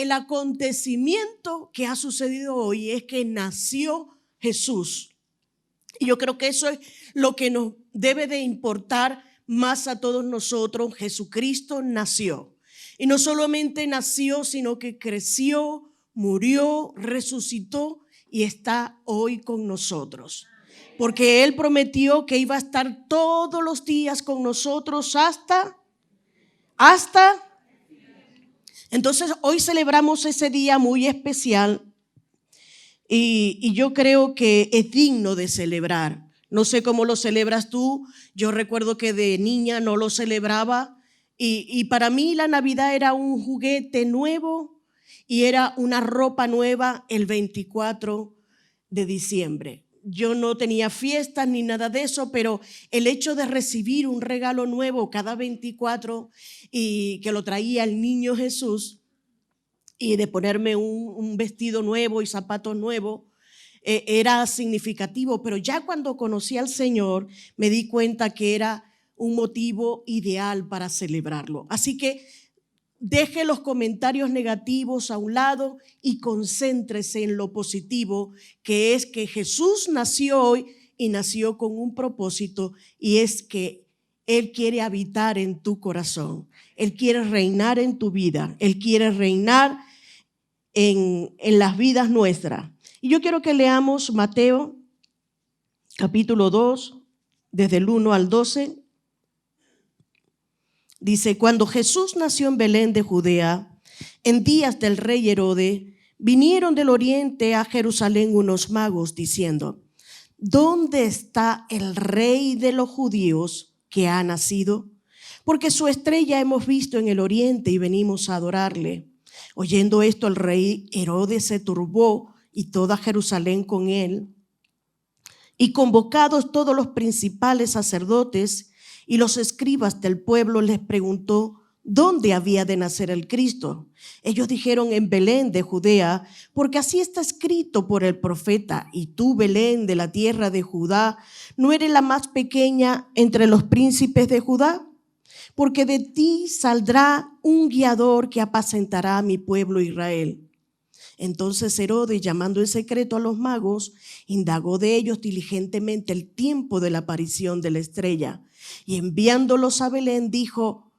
el acontecimiento que ha sucedido hoy es que nació Jesús. Y yo creo que eso es lo que nos debe de importar más a todos nosotros. Jesucristo nació. Y no solamente nació, sino que creció, murió, resucitó y está hoy con nosotros. Porque Él prometió que iba a estar todos los días con nosotros hasta. Entonces hoy celebramos ese día muy especial y yo creo que es digno de celebrar. No sé cómo lo celebras tú. Yo recuerdo que de niña no lo celebraba y para mí la Navidad era un juguete nuevo y era una ropa nueva el 24 de diciembre. Yo no tenía fiestas ni nada de eso, pero el hecho de recibir un regalo nuevo cada 24 y que lo traía el niño Jesús y de ponerme un vestido nuevo y zapatos nuevos, era significativo. Pero ya cuando conocí al Señor me di cuenta que era un motivo ideal para celebrarlo. Así que deje los comentarios negativos a un lado y concéntrese en lo positivo, que es que Jesús nació hoy y nació con un propósito, y es que Él quiere habitar en tu corazón. Él quiere reinar en tu vida. Él quiere reinar en las vidas nuestras. Y yo quiero que leamos Mateo capítulo 2, desde el 1 al 12. Dice: cuando Jesús nació en Belén de Judea, en días del rey Herodes, vinieron del oriente a Jerusalén unos magos diciendo: ¿dónde está el rey de los judíos que ha nacido? Porque su estrella hemos visto en el oriente y venimos a adorarle. Oyendo esto, el rey Herodes se turbó y toda Jerusalén con él. Y convocados todos los principales sacerdotes y los escribas del pueblo, les preguntó dónde había de nacer el Cristo. Ellos dijeron: en Belén de Judea, porque así está escrito por el profeta: y tú, Belén, de la tierra de Judá, no eres la más pequeña entre los príncipes de Judá, porque de ti saldrá un guiador que apacentará a mi pueblo Israel. Entonces Herodes, llamando en secreto a los magos, indagó de ellos diligentemente el tiempo de la aparición de la estrella, y enviándolos a Belén dijo: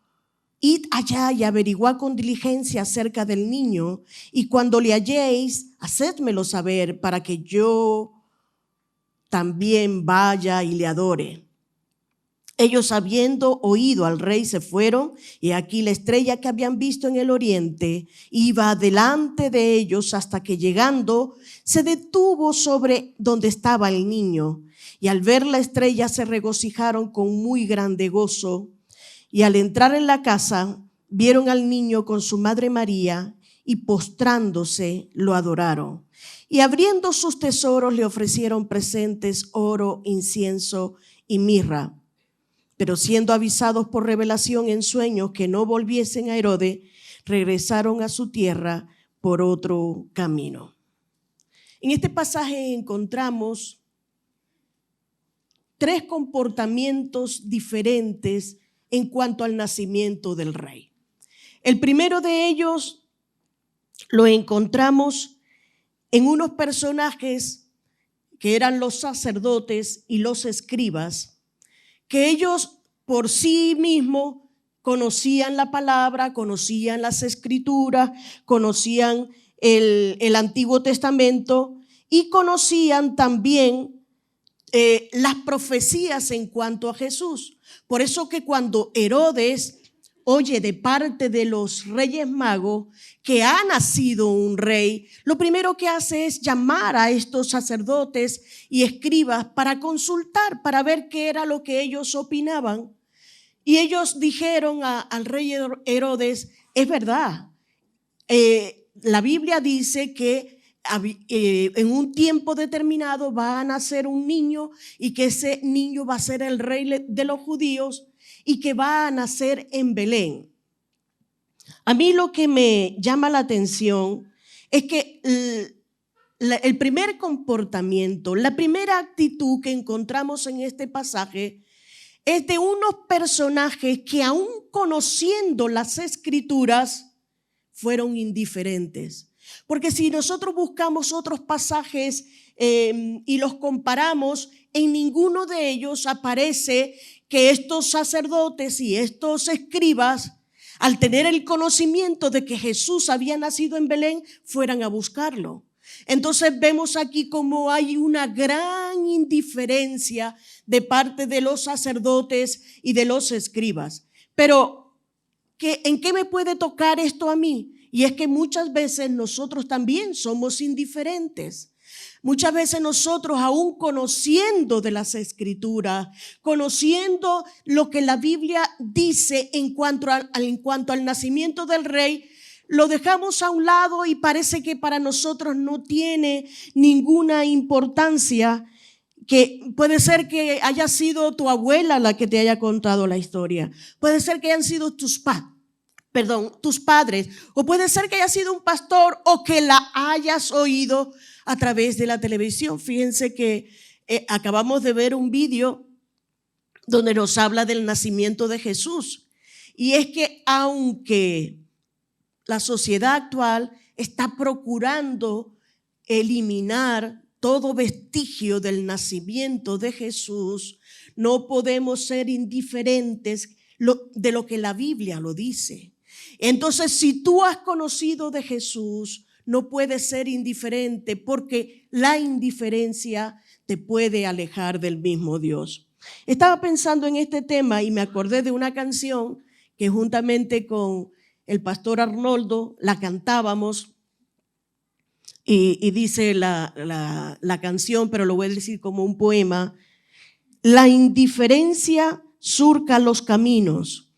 id allá y averiguad con diligencia acerca del niño, y cuando le halléis, hacédmelo saber, para que yo también vaya y le adore. Ellos, habiendo oído al rey, se fueron, y aquí la estrella que habían visto en el oriente iba delante de ellos hasta que, llegando, se detuvo sobre donde estaba el niño. Y al ver la estrella se regocijaron con muy grande gozo. Y al entrar en la casa, vieron al niño con su madre María, y postrándose lo adoraron. Y abriendo sus tesoros le ofrecieron presentes: oro, incienso y mirra. Pero siendo avisados por revelación en sueños que no volviesen a Herodes, regresaron a su tierra por otro camino. En este pasaje encontramos 3 comportamientos diferentes en cuanto al nacimiento del rey. El primero de ellos lo encontramos en unos personajes que eran los sacerdotes y los escribas, que ellos por sí mismos conocían la palabra, conocían las escrituras, conocían el Antiguo Testamento y conocían también las profecías en cuanto a Jesús. Por eso que cuando Herodes oye de parte de los reyes magos que ha nacido un rey, lo primero que hace es llamar a estos sacerdotes y escribas para consultar, para ver qué era lo que ellos opinaban. Y ellos dijeron al rey Herodes: es verdad, la Biblia dice que en un tiempo determinado va a nacer un niño y que ese niño va a ser el rey de los judíos y que va a nacer en Belén. A mí lo que me llama la atención es que el primer comportamiento, la primera actitud que encontramos en este pasaje es de unos personajes que, aún conociendo las escrituras, fueron indiferentes. Porque si nosotros buscamos otros pasajes y los comparamos, en ninguno de ellos aparece que estos sacerdotes y estos escribas, al tener el conocimiento de que Jesús había nacido en Belén, fueran a buscarlo. Entonces vemos aquí como hay una gran indiferencia de parte de los sacerdotes y de los escribas. Pero, ¿en qué me puede tocar esto a mí? Y es que muchas veces nosotros también somos indiferentes. Muchas veces nosotros, aún conociendo de las Escrituras, conociendo lo que la Biblia dice en cuanto al nacimiento del Rey, lo dejamos a un lado y parece que para nosotros no tiene ninguna importancia, que puede ser que haya sido tu abuela la que te haya contado la historia, puede ser que hayan sido tus padres, o puede ser que haya sido un pastor o que la hayas oído a través de la televisión. Fíjense que acabamos de ver un vídeo donde nos habla del nacimiento de Jesús. Y es que aunque la sociedad actual está procurando eliminar todo vestigio del nacimiento de Jesús, no podemos ser indiferentes de lo que la Biblia lo dice. Entonces, si tú has conocido de Jesús, no puedes ser indiferente, porque la indiferencia te puede alejar del mismo Dios. Estaba pensando en este tema y me acordé de una canción que juntamente con el pastor Arnoldo la cantábamos, y dice la canción, pero lo voy a decir como un poema: la indiferencia surca los caminos,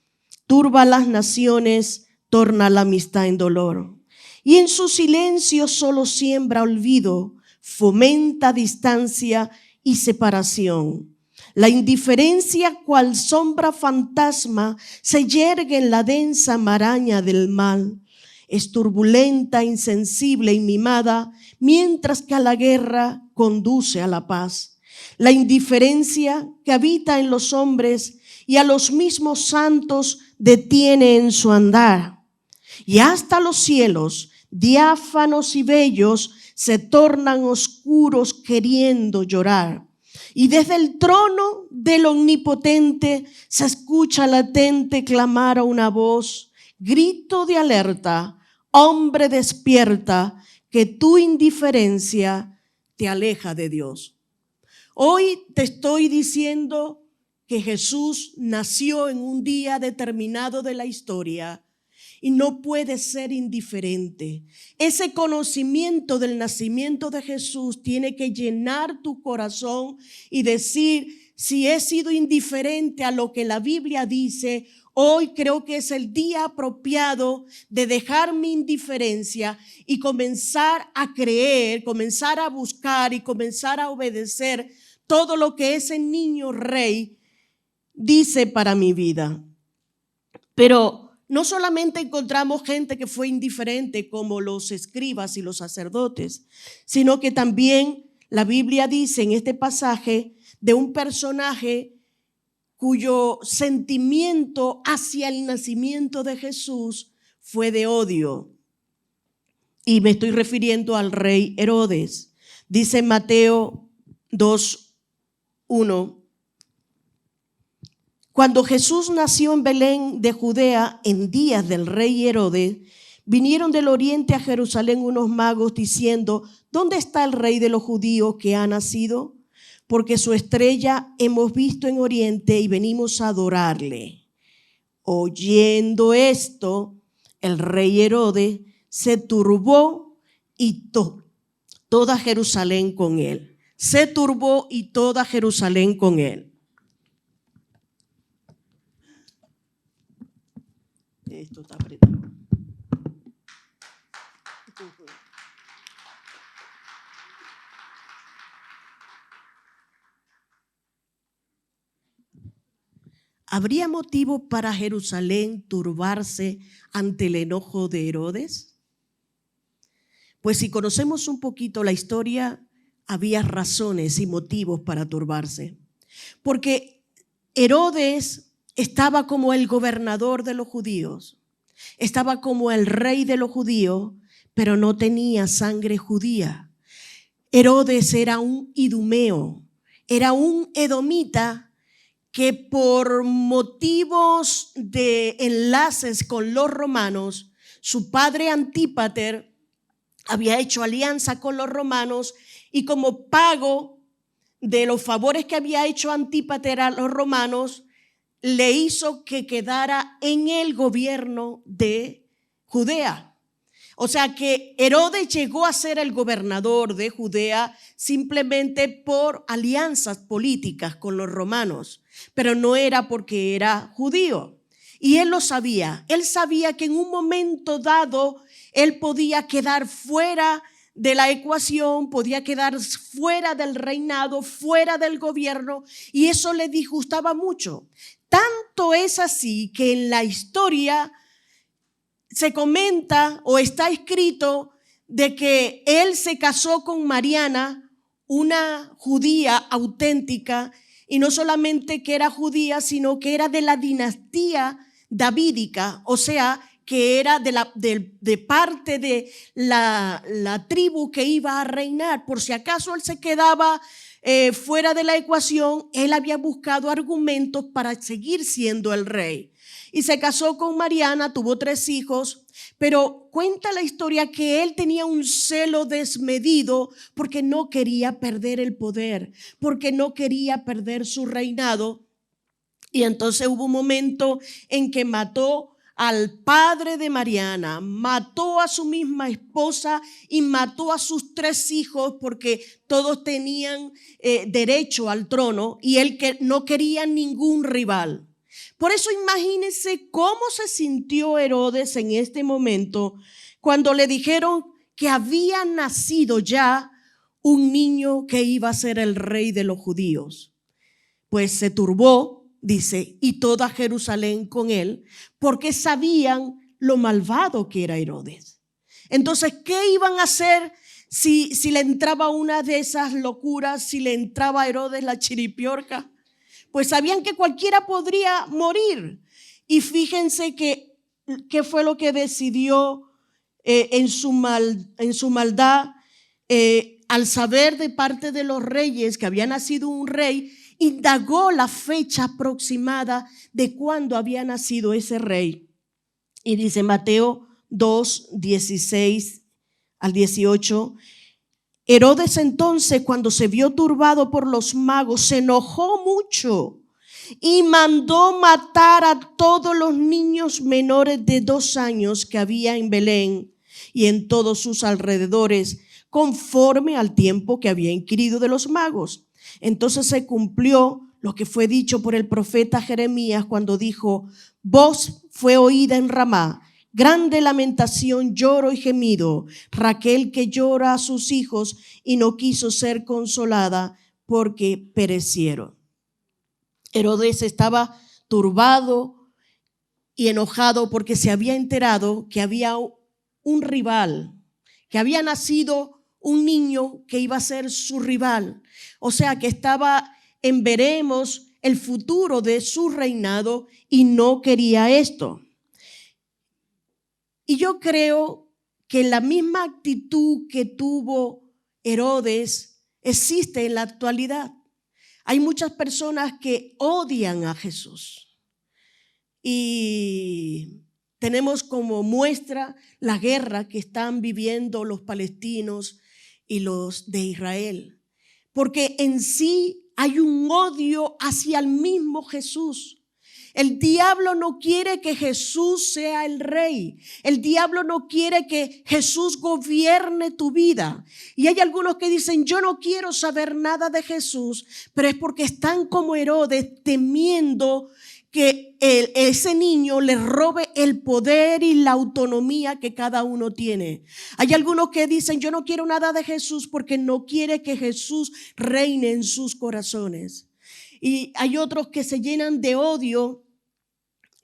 turba las naciones, torna la amistad en dolor. Y en su silencio solo siembra olvido, fomenta distancia y separación. La indiferencia, cual sombra fantasma, se yergue en la densa maraña del mal. Es turbulenta, insensible y mimada, mientras que a la guerra conduce a la paz. La indiferencia que habita en los hombres y a los mismos santos detiene en su andar. Y hasta los cielos, diáfanos y bellos, se tornan oscuros queriendo llorar. Y desde el trono del Omnipotente se escucha latente clamar a una voz, grito de alerta: hombre, despierta, que tu indiferencia te aleja de Dios. Hoy te estoy diciendo que Jesús nació en un día determinado de la historia y no puedes ser indiferente. Ese conocimiento del nacimiento de Jesús tiene que llenar tu corazón y decir: si he sido indiferente a lo que la Biblia dice, hoy creo que es el día apropiado de dejar mi indiferencia y comenzar a creer, comenzar a buscar y comenzar a obedecer todo lo que ese niño rey dice para mi vida. Pero no solamente encontramos gente que fue indiferente como los escribas y los sacerdotes, sino que también la Biblia dice en este pasaje de un personaje cuyo sentimiento hacia el nacimiento de Jesús fue de odio. Y me estoy refiriendo al rey Herodes. Dice Mateo 2:1. Cuando Jesús nació en Belén de Judea en días del rey Herodes, vinieron del oriente a Jerusalén unos magos diciendo: ¿dónde está el rey de los judíos que ha nacido? Porque su estrella hemos visto en oriente y venimos a adorarle. Oyendo esto, el rey Herodes se turbó y toda Jerusalén con él. Se turbó y toda Jerusalén con él. Esto está apretado. ¿Habría motivo para Jerusalén turbarse ante el enojo de Herodes? Pues si conocemos un poquito la historia, había razones y motivos para turbarse. Porque Herodes estaba como el gobernador de los judíos. Estaba como el rey de los judíos, pero no tenía sangre judía. Herodes era un idumeo, era un edomita que por motivos de enlaces con los romanos, su padre Antípater había hecho alianza con los romanos y como pago de los favores que había hecho Antípater a los romanos, le hizo que quedara en el gobierno de Judea. O sea que Herodes llegó a ser el gobernador de Judea simplemente por alianzas políticas con los romanos, pero no era porque era judío. Y él lo sabía. Él sabía que en un momento dado él podía quedar fuera de la ecuación, podía quedar fuera del reinado, fuera del gobierno, y eso le disgustaba mucho. Tanto es así que en la historia se comenta o está escrito de que él se casó con Mariana, una judía auténtica, y no solamente que era judía, sino que era de la dinastía davídica, o sea, que era de parte de la tribu que iba a reinar. Por si acaso él se quedaba fuera de la ecuación, él había buscado argumentos para seguir siendo el rey. Y se casó con Mariana, tuvo 3 hijos, pero cuenta la historia que él tenía un celo desmedido porque no quería perder el poder, porque no quería perder su reinado. Y entonces hubo un momento en que mató al padre de Mariana, mató a su misma esposa y mató a sus 3 hijos porque todos tenían derecho al trono y él que no quería ningún rival. Por eso imagínense cómo se sintió Herodes en este momento cuando le dijeron que había nacido ya un niño que iba a ser el rey de los judíos. Pues se turbó, dice, y toda Jerusalén con él, porque sabían lo malvado que era Herodes. Entonces, ¿qué iban a hacer si le entraba una de esas locuras, si le entraba a Herodes la chiripiorca? Pues sabían que cualquiera podría morir. Y fíjense qué fue lo que decidió en su maldad, al saber de parte de los reyes que había nacido un rey, indagó la fecha aproximada de cuándo había nacido ese rey. Y dice Mateo 2, 16 al 18. Herodes entonces, cuando se vio turbado por los magos, se enojó mucho y mandó matar a todos los niños menores de 2 años que había en Belén y en todos sus alrededores, conforme al tiempo que había inquirido de los magos. Entonces se cumplió lo que fue dicho por el profeta Jeremías cuando dijo: voz fue oída en Ramá, grande lamentación, lloro y gemido, Raquel que llora a sus hijos y no quiso ser consolada porque perecieron. Herodes estaba turbado y enojado porque se había enterado que había un rival, que había nacido un niño que iba a ser su rival. O sea, que estaba en veremos el futuro de su reinado y no quería esto. Y yo creo que la misma actitud que tuvo Herodes existe en la actualidad. Hay muchas personas que odian a Jesús y tenemos como muestra la guerra que están viviendo los palestinos y los de Israel, porque en sí hay un odio hacia el mismo Jesús. El diablo no quiere que Jesús sea el rey. El diablo no quiere que Jesús gobierne tu vida. Y hay algunos que dicen: yo no quiero saber nada de Jesús, pero es porque están como Herodes temiendo que ese niño le robe el poder y la autonomía que cada uno tiene. Hay algunos que dicen: yo no quiero nada de Jesús porque no quiere que Jesús reine en sus corazones. Y hay otros que se llenan de odio,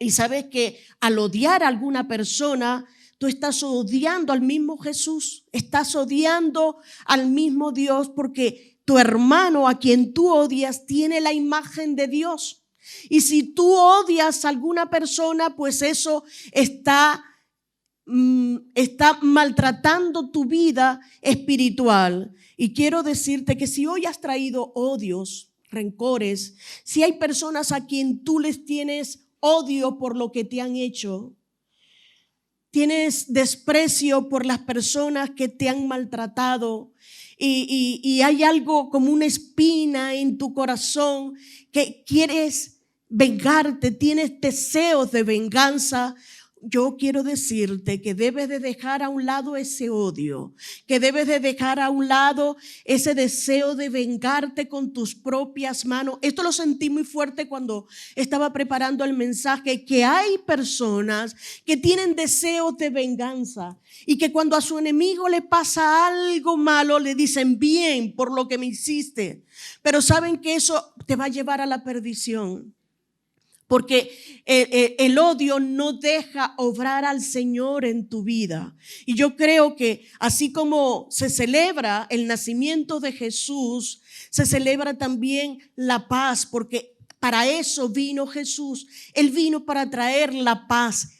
y sabes que al odiar a alguna persona, tú estás odiando al mismo Jesús, estás odiando al mismo Dios, porque tu hermano a quien tú odias tiene la imagen de Dios. Y si tú odias a alguna persona, pues eso está maltratando tu vida espiritual. Y quiero decirte que si hoy has traído odios, rencores, si hay personas a quien tú les tienes odio por lo que te han hecho, tienes desprecio por las personas que te han maltratado y hay algo como una espina en tu corazón que quieres vengarte, tienes deseos de venganza, yo quiero decirte que debes de dejar a un lado ese odio, que debes de dejar a un lado ese deseo de vengarte con tus propias manos. Esto lo sentí muy fuerte cuando estaba preparando el mensaje, que hay personas que tienen deseos de venganza y que cuando a su enemigo le pasa algo malo le dicen bien por lo que me hiciste, pero saben que eso te va a llevar a la perdición. Porque el odio no deja obrar al Señor en tu vida. Y yo creo que así como se celebra el nacimiento de Jesús, se celebra también la paz, porque para eso vino Jesús. Él vino para traer la paz.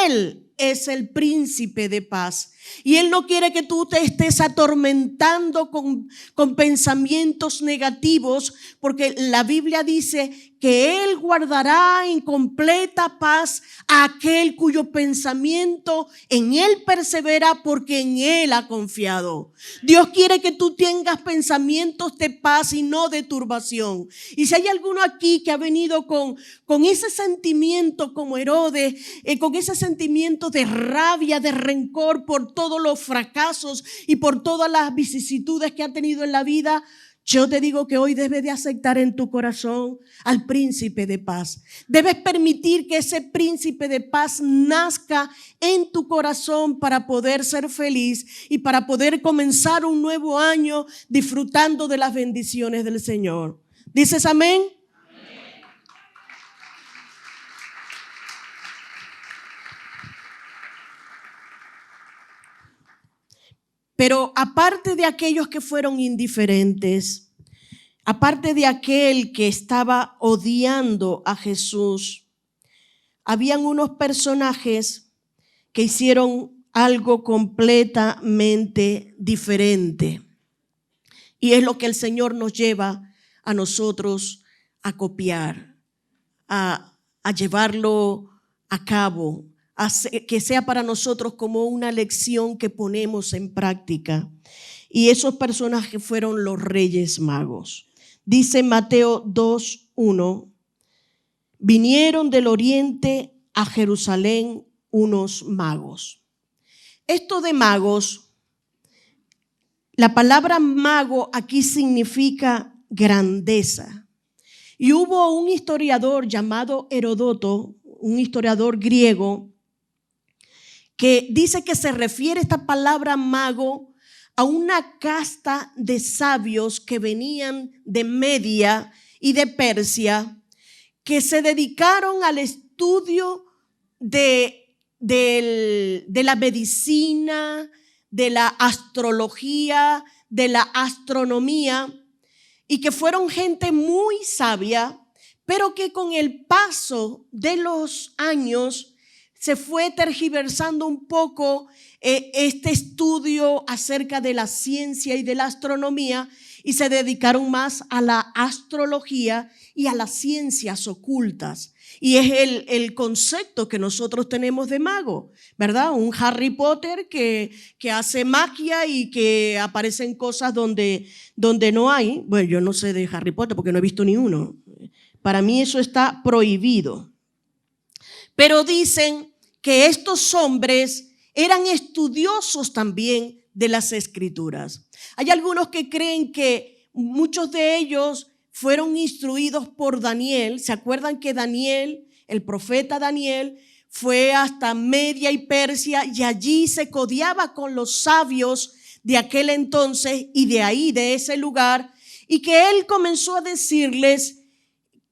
Él es el príncipe de paz. Y Él no quiere que tú te estés atormentando con pensamientos negativos, porque la Biblia dice que Él guardará en completa paz a aquel cuyo pensamiento en Él persevera, porque en Él ha confiado. Dios quiere que tú tengas pensamientos de paz y no de turbación. Y si hay alguno aquí que ha venido con ese sentimiento como Herodes, con ese sentimiento de rabia, de rencor por todos los fracasos y por todas las vicisitudes que ha tenido en la vida, yo te digo que hoy debes de aceptar en tu corazón al príncipe de paz. Debes permitir que ese príncipe de paz nazca en tu corazón para poder ser feliz y para poder comenzar un nuevo año disfrutando de las bendiciones del Señor. ¿Dices amén? Pero aparte de aquellos que fueron indiferentes, aparte de aquel que estaba odiando a Jesús, habían unos personajes que hicieron algo completamente diferente. Y es lo que el Señor nos lleva a nosotros a copiar, a llevarlo a cabo, que sea para nosotros como una lección que ponemos en práctica. Y esos personajes fueron los Reyes Magos. Dice Mateo 2:1, vinieron del oriente a Jerusalén unos magos. Esto de magos, la palabra mago aquí significa grandeza. Y hubo un historiador llamado Heródoto, un historiador griego, que dice que se refiere esta palabra mago a una casta de sabios que venían de Media y de Persia, que se dedicaron al estudio de la medicina, de la astrología, de la astronomía, y que fueron gente muy sabia, pero que con el paso de los años se fue tergiversando un poco este estudio acerca de la ciencia y de la astronomía, y se dedicaron más a la astrología y a las ciencias ocultas. Y es el concepto que nosotros tenemos de mago, ¿verdad? Un Harry Potter que hace magia y que aparecen cosas donde no hay. Bueno, yo no sé de Harry Potter porque no he visto ni uno. Para mí eso está prohibido. Pero dicen que estos hombres eran estudiosos también de las Escrituras. Hay algunos que creen que muchos de ellos fueron instruidos por Daniel. ¿Se acuerdan que Daniel, el profeta Daniel, fue hasta Media y Persia y allí se codiaba con los sabios de aquel entonces y de ahí, de ese lugar, y que él comenzó a decirles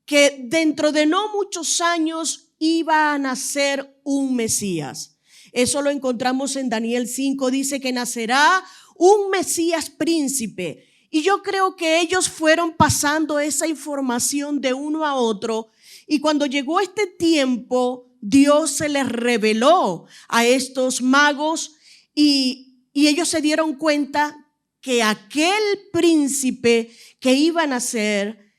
que dentro de no muchos años iba a nacer un Mesías? Eso lo encontramos en Daniel 5, dice que nacerá un Mesías príncipe. Y yo creo que ellos fueron pasando esa información de uno a otro Y cuando llegó este tiempo, Dios se les reveló a estos magos y ellos se dieron cuenta que aquel príncipe que iba a nacer,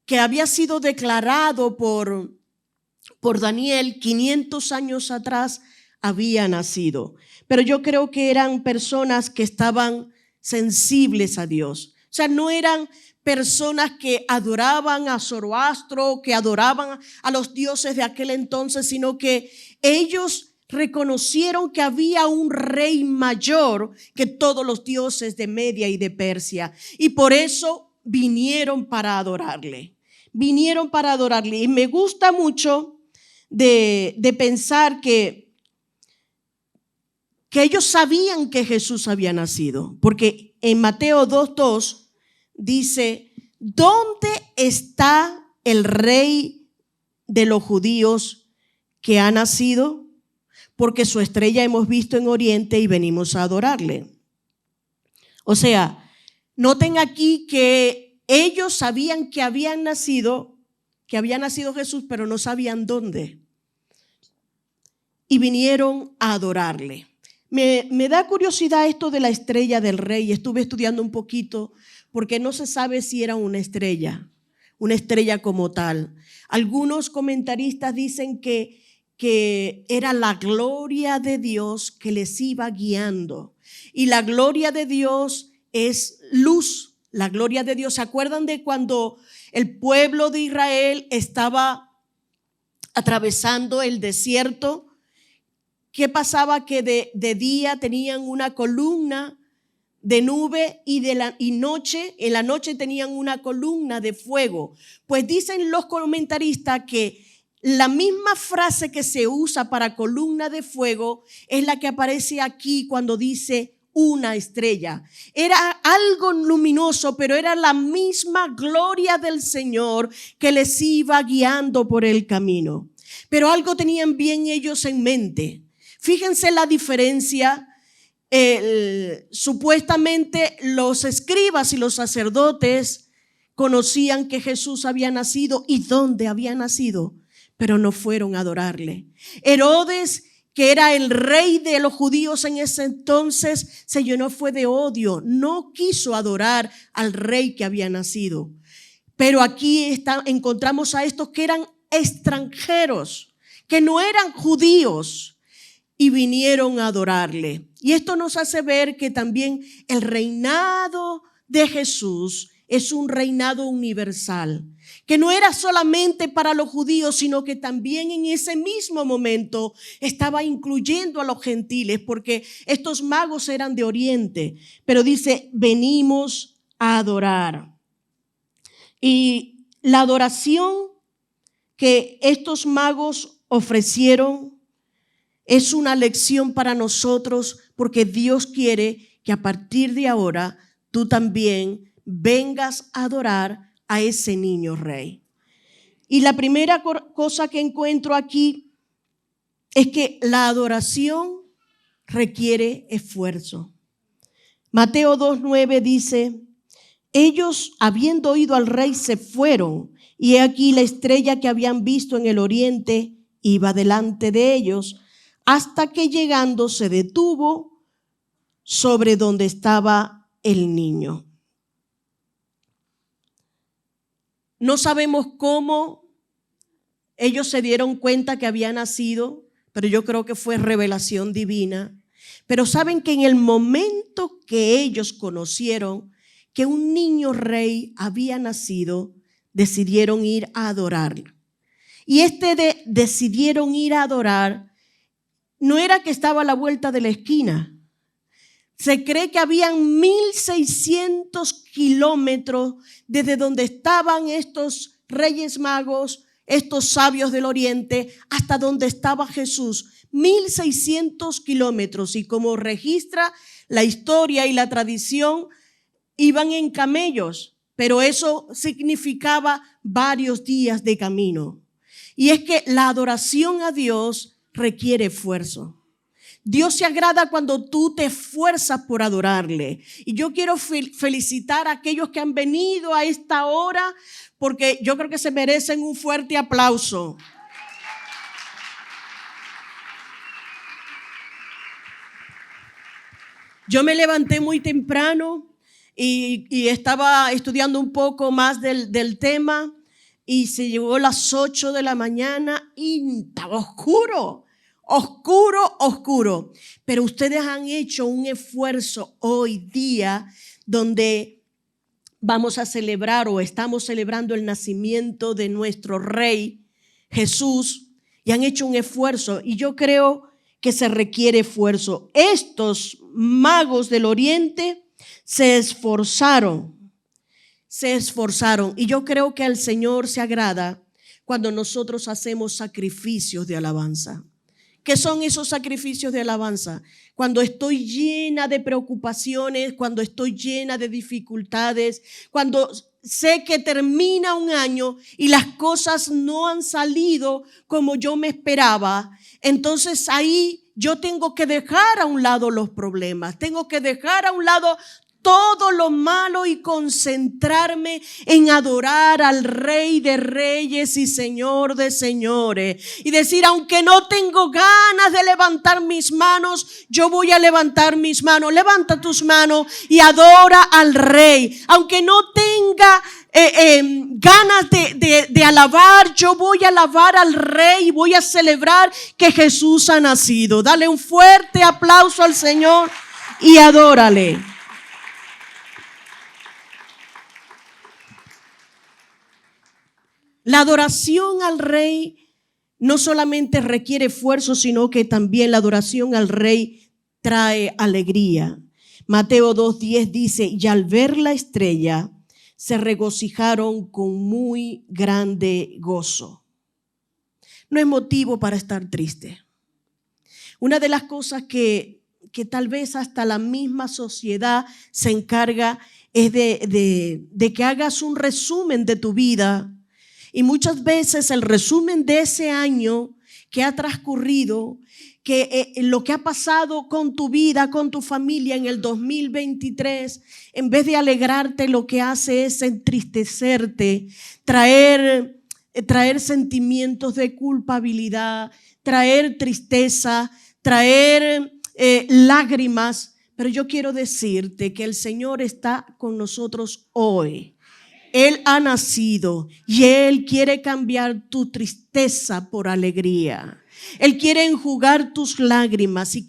que había sido declarado por Daniel 500 años atrás, había nacido. Pero yo creo que eran personas que estaban sensibles a Dios. O sea, no eran personas que adoraban a Zoroastro, que adoraban a los dioses de aquel entonces, sino que ellos reconocieron que había un rey mayor que todos los dioses de Media y de Persia. Y por eso vinieron para adorarle. Vinieron para adorarle. Y me gusta mucho de pensar que ellos sabían que Jesús había nacido. Porque en Mateo 2:2 dice, ¿dónde está el rey de los judíos que ha nacido? Porque su estrella hemos visto en Oriente y venimos a adorarle. O sea, noten aquí que ellos sabían que había nacido Jesús, pero no sabían dónde. Y vinieron a adorarle. Me da curiosidad esto de la estrella del rey. Estuve estudiando un poquito porque no se sabe si era una estrella como tal. Algunos comentaristas dicen que era la gloria de Dios que les iba guiando. Y la gloria de Dios es luz. La gloria de Dios. ¿Se acuerdan de cuando el pueblo de Israel estaba atravesando el desierto? ¿Qué pasaba? Que de día tenían una columna de nube y en la noche tenían una columna de fuego. Pues dicen los comentaristas que la misma frase que se usa para columna de fuego es la que aparece aquí cuando dice una estrella. Era algo luminoso, pero era la misma gloria del Señor que les iba guiando por el camino. Pero algo tenían bien ellos en mente. Fíjense la diferencia. Supuestamente los escribas y los sacerdotes conocían que Jesús había nacido y dónde había nacido, pero no fueron a adorarle. Herodes, que era el rey de los judíos en ese entonces, se llenó fue de odio, no quiso adorar al rey que había nacido. Pero aquí encontramos a estos que eran extranjeros, que no eran judíos, y vinieron a adorarle. Y esto nos hace ver que también el reinado de Jesús es un reinado universal, que no era solamente para los judíos, sino que también en ese mismo momento estaba incluyendo a los gentiles, porque estos magos eran de Oriente. Pero dice, venimos a adorar. Y la adoración que estos magos ofrecieron es una lección para nosotros, porque Dios quiere que a partir de ahora tú también vengas a adorar a ese niño rey. Y la primera cosa que encuentro aquí es que la adoración requiere esfuerzo. Mateo 2:9 dice, ellos habiendo oído al rey se fueron, y he aquí la estrella que habían visto en el oriente iba delante de ellos, hasta que llegando se detuvo sobre donde estaba el niño. No sabemos cómo ellos se dieron cuenta que había nacido, pero yo creo que fue revelación divina. Pero saben que en el momento que ellos conocieron que un niño rey había nacido, decidieron ir a adorar. Y decidieron ir a adorar no era que estaba a la vuelta de la esquina. Se cree que habían 1,600 kilómetros desde donde estaban estos reyes magos, estos sabios del oriente, hasta donde estaba Jesús. 1,600 kilómetros. Y como registra la historia y la tradición, iban en camellos, pero eso significaba varios días de camino. Y es que la adoración a Dios requiere esfuerzo. Dios se agrada cuando tú te esfuerzas por adorarle. Y yo quiero felicitar a aquellos que han venido a esta hora, porque yo creo que se merecen un fuerte aplauso. Yo me levanté muy temprano y estaba estudiando un poco más del tema, y se llegó las 8 de la mañana y estaba oscuro. Pero ustedes han hecho un esfuerzo hoy día donde vamos a celebrar o estamos celebrando el nacimiento de nuestro Rey Jesús, y han hecho un esfuerzo, y yo creo que se requiere esfuerzo. Estos magos del Oriente se esforzaron, y yo creo que al Señor se agrada cuando nosotros hacemos sacrificios de alabanza. ¿Qué son esos sacrificios de alabanza? Cuando estoy llena de preocupaciones, cuando estoy llena de dificultades, cuando sé que termina un año y las cosas no han salido como yo me esperaba, entonces ahí yo tengo que dejar a un lado los problemas, tengo que dejar a un lado todo lo malo y concentrarme en adorar al Rey de Reyes y Señor de Señores, y decir, aunque no tengo ganas de levantar mis manos, yo voy a levantar mis manos. Levanta tus manos y adora al Rey. Aunque no tenga ganas de alabar, yo voy a alabar al Rey y voy a celebrar que Jesús ha nacido. Dale un fuerte aplauso al Señor y adórale. La adoración al Rey no solamente requiere esfuerzo, sino que también la adoración al Rey trae alegría. Mateo 2:10 dice, y al ver la estrella se regocijaron con muy grande gozo. No es motivo para estar triste. Una de las cosas que tal vez hasta la misma sociedad se encarga es de que hagas un resumen de tu vida. Y muchas veces el resumen de ese año que ha transcurrido, que lo que ha pasado con tu vida, con tu familia en el 2023, en vez de alegrarte, lo que hace es entristecerte, traer sentimientos de culpabilidad, traer tristeza, traer lágrimas. Pero yo quiero decirte que el Señor está con nosotros hoy. Él ha nacido y Él quiere cambiar tu tristeza por alegría. Él quiere enjugar tus lágrimas y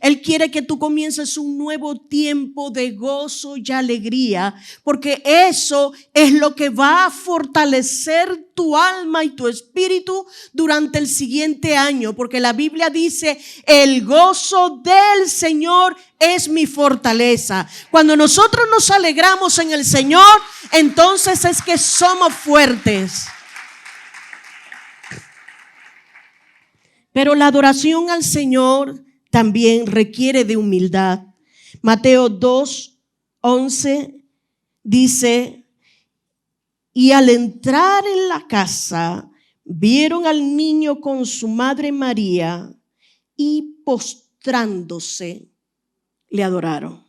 Él quiere que tú comiences un nuevo tiempo de gozo y alegría, porque eso es lo que va a fortalecer tu alma y tu espíritu durante el siguiente año, porque la Biblia dice, el gozo del Señor es mi fortaleza. Cuando nosotros nos alegramos en el Señor, entonces es que somos fuertes. Pero la adoración al Señor también requiere de humildad. Mateo 2:11 dice, y al entrar en la casa, vieron al niño con su madre María y postrándose, le adoraron.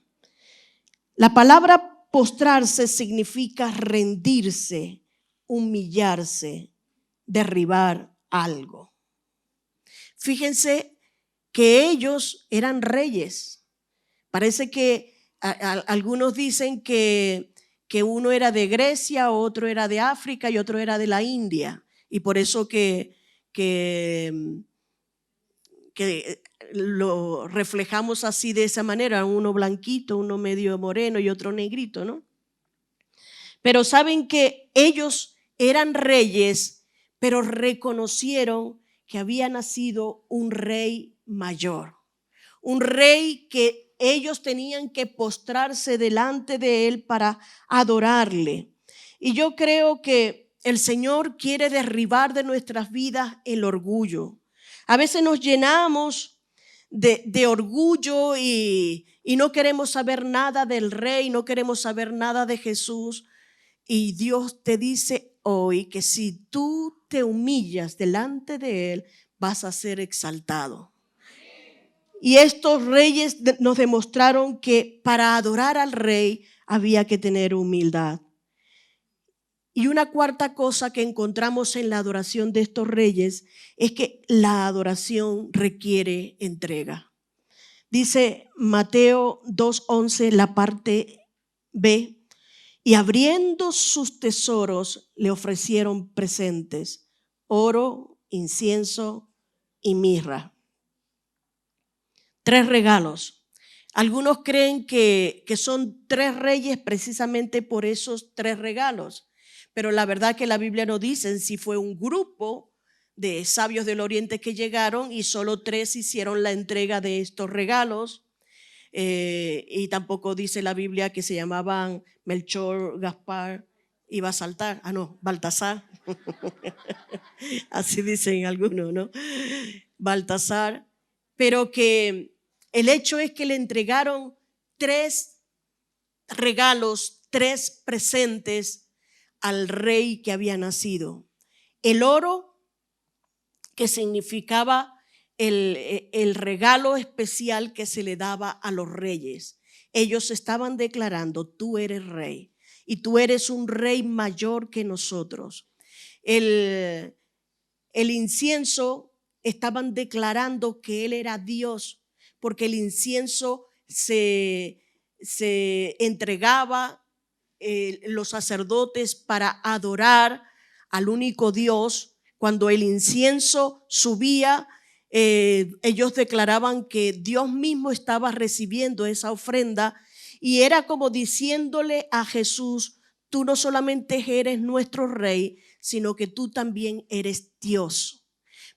La palabra postrarse significa rendirse, humillarse, derribar algo. Fíjense que ellos eran reyes. Parece que algunos dicen que uno era de Grecia, otro era de África y otro era de la India. Y por eso que lo reflejamos así, de esa manera, uno blanquito, uno medio moreno y otro negrito, ¿no? Pero saben que ellos eran reyes, pero reconocieron que había nacido un rey mayor, un rey que ellos tenían que postrarse delante de él para adorarle. Y yo creo que el Señor quiere derribar de nuestras vidas el orgullo. A veces nos llenamos de orgullo y no queremos saber nada del Rey, no queremos saber nada de Jesús. Y Dios te dice hoy que si tú te humillas delante de Él, vas a ser exaltado. Y estos reyes nos demostraron que para adorar al rey había que tener humildad. Y una cuarta cosa que encontramos en la adoración de estos reyes es que la adoración requiere entrega. Dice Mateo 2:11, la parte B, y abriendo sus tesoros le ofrecieron presentes, oro, incienso y mirra. 3 regalos. Algunos creen que son 3 reyes precisamente por esos 3 regalos. Pero la verdad que la Biblia no dice si fue un grupo de sabios del oriente que llegaron y solo 3 hicieron la entrega de estos regalos. Y tampoco dice la Biblia que se llamaban Melchor, Gaspar y Baltasar. Así dicen algunos, ¿no? Baltasar. Pero que el hecho es que le entregaron 3 regalos, 3 presentes al rey que había nacido. El oro, que significaba el regalo especial que se le daba a los reyes. Ellos estaban declarando, tú eres rey y tú eres un rey mayor que nosotros. El incienso, estaban declarando que él era Dios, porque el incienso se entregaba los sacerdotes para adorar al único Dios. Cuando el incienso subía, ellos declaraban que Dios mismo estaba recibiendo esa ofrenda y era como diciéndole a Jesús, tú no solamente eres nuestro rey, sino que tú también eres Dios.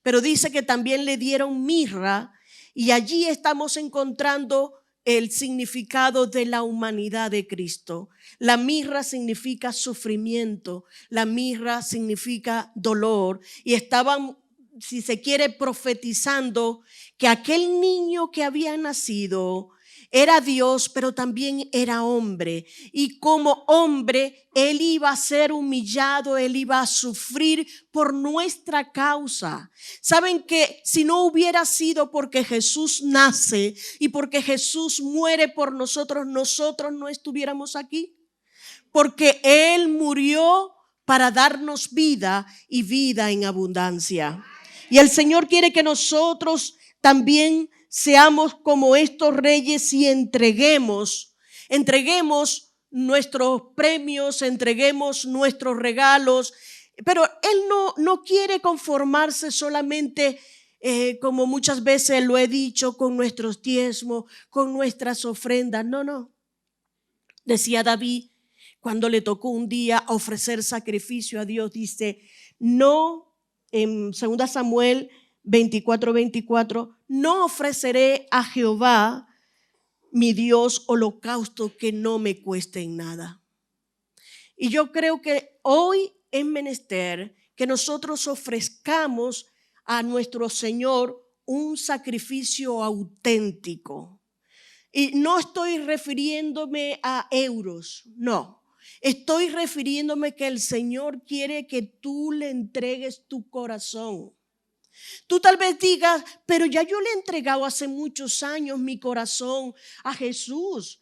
Pero dice que también le dieron mirra y allí estamos encontrando el significado de la humanidad de Cristo. La mirra significa sufrimiento, la mirra significa dolor y estaban, si se quiere, profetizando que aquel niño que había nacido era Dios, pero también era hombre. Y como hombre, él iba a ser humillado, él iba a sufrir por nuestra causa. ¿Saben que si no hubiera sido porque Jesús nace y porque Jesús muere por nosotros, nosotros no estuviéramos aquí? Porque él murió para darnos vida y vida en abundancia. Y el Señor quiere que nosotros también seamos como estos reyes y entreguemos nuestros premios, entreguemos nuestros regalos. Pero Él no quiere conformarse solamente, como muchas veces lo he dicho, con nuestros diezmos, con nuestras ofrendas. No. Decía David, cuando le tocó un día ofrecer sacrificio a Dios, dice, no, en 2 Samuel 24:24, no ofreceré a Jehová, mi Dios, holocausto que no me cueste en nada. Y yo creo que hoy es menester que nosotros ofrezcamos a nuestro Señor un sacrificio auténtico. Y no estoy refiriéndome a euros, no. Estoy refiriéndome que el Señor quiere que tú le entregues tu corazón. Tú tal vez digas, pero ya yo le he entregado hace muchos años mi corazón a Jesús.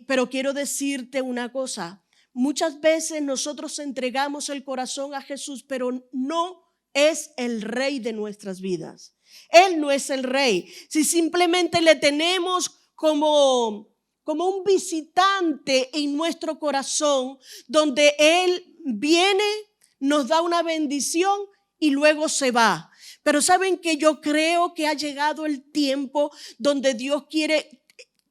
Pero quiero decirte una cosa, muchas veces nosotros entregamos el corazón a Jesús, pero no es el rey de nuestras vidas. Él no es el rey. Si simplemente le tenemos como un visitante en nuestro corazón, donde Él viene, nos da una bendición y luego se va. Pero saben que yo creo que ha llegado el tiempo donde Dios quiere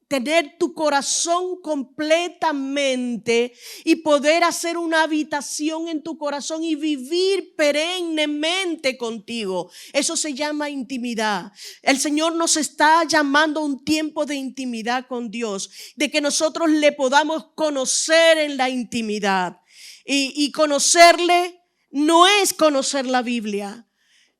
tener tu corazón completamente y poder hacer una habitación en tu corazón y vivir perennemente contigo. Eso se llama intimidad. El Señor nos está llamando a un tiempo de intimidad con Dios, de que nosotros le podamos conocer en la intimidad. Y conocerle no es conocer la Biblia.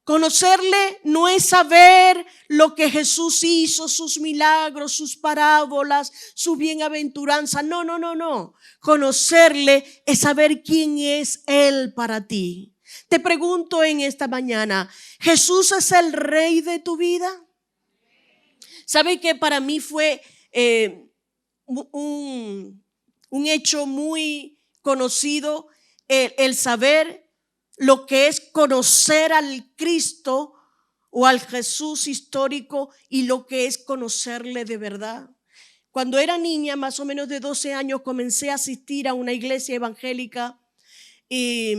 Conocerle no es saber lo que Jesús hizo, sus milagros, sus parábolas, su bienaventuranza. No. Conocerle es saber quién es Él para ti. Te pregunto en esta mañana, ¿Jesús es el rey de tu vida? ¿Sabe que para mí fue un hecho muy conocido el saber lo que es conocer al Cristo o al Jesús histórico y lo que es conocerle de verdad? Cuando era niña, más o menos de 12 años, comencé a asistir a una iglesia evangélica y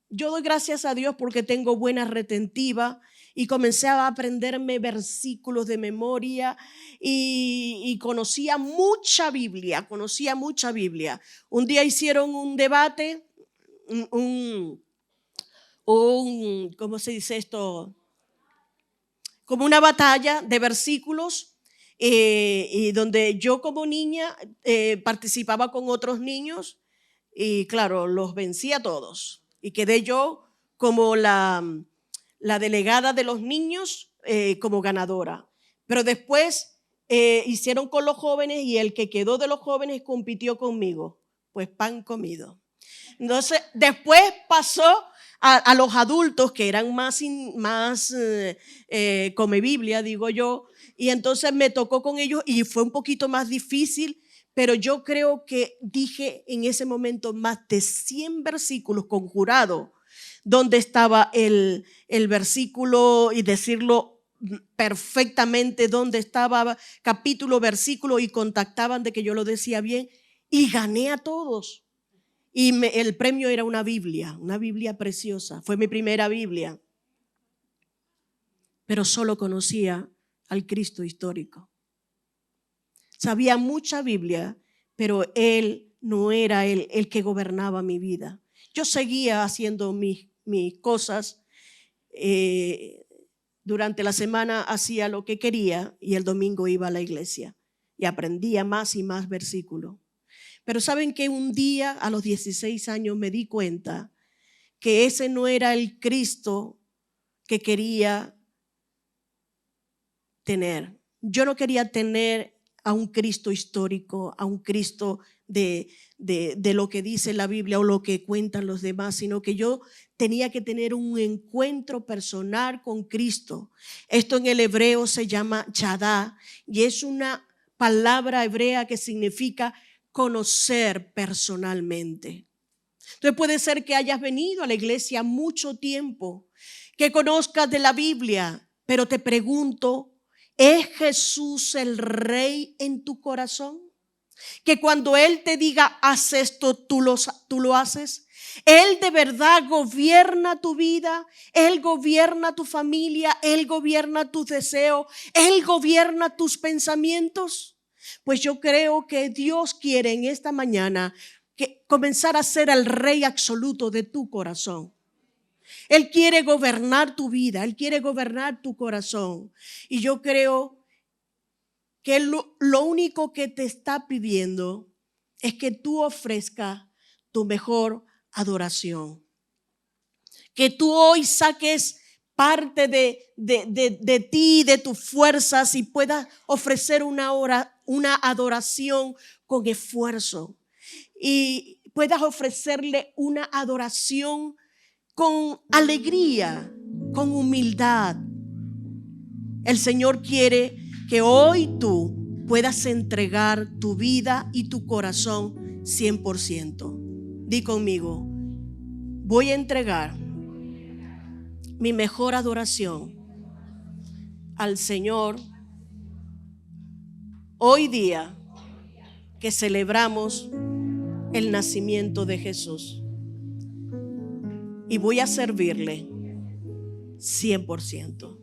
yo doy gracias a Dios porque tengo buena retentiva y comencé a aprenderme versículos de memoria y conocía mucha Biblia. Un día hicieron un debate, ¿cómo se dice esto? Como una batalla de versículos. Y donde yo como niña participaba con otros niños y claro, los vencí a todos y quedé yo como la delegada de los niños como ganadora. Pero después hicieron con los jóvenes y el que quedó de los jóvenes compitió conmigo. Pues pan comido. Entonces después pasó a los adultos que eran más come Biblia, digo yo, y entonces me tocó con ellos y fue un poquito más difícil, pero yo creo que dije en ese momento más de 100 versículos conjurados, donde estaba el versículo y decirlo perfectamente, donde estaba capítulo, versículo y contactaban de que yo lo decía bien y gané a todos. Y el premio era una Biblia preciosa. Fue mi primera Biblia. Pero solo conocía al Cristo histórico. Sabía mucha Biblia, pero Él no era el que gobernaba mi vida. Yo seguía haciendo mis cosas. Durante la semana hacía lo que quería y el domingo iba a la iglesia y aprendía más y más versículos. Pero saben que un día a los 16 años me di cuenta que ese no era el Cristo que quería tener. Yo no quería tener a un Cristo histórico, a un Cristo de lo que dice la Biblia o lo que cuentan los demás, sino que yo tenía que tener un encuentro personal con Cristo. Esto en el hebreo se llama yadá y es una palabra hebrea que significa conocer personalmente. Entonces puede ser que hayas venido a la iglesia mucho tiempo, que conozcas de la Biblia, pero te pregunto, ¿es Jesús el Rey en tu corazón? Que cuando Él te diga, haz esto, tú lo haces. Él de verdad gobierna tu vida, Él gobierna tu familia, Él gobierna tus deseos, Él gobierna tus pensamientos. Pues yo creo que Dios quiere en esta mañana comenzar a ser el Rey absoluto de tu corazón. Él quiere gobernar tu vida, Él quiere gobernar tu corazón. Y yo creo que lo único que te está pidiendo es que tú ofrezcas tu mejor adoración. Que tú hoy saques parte de ti, de tus fuerzas y puedas ofrecer una adoración con esfuerzo. Y puedas ofrecerle una adoración con alegría, con humildad. El Señor quiere que hoy tú puedas entregar tu vida y tu corazón 100%. Di conmigo, voy a entregar mi mejor adoración al Señor hoy día que celebramos el nacimiento de Jesús. Y voy a servirle 100%.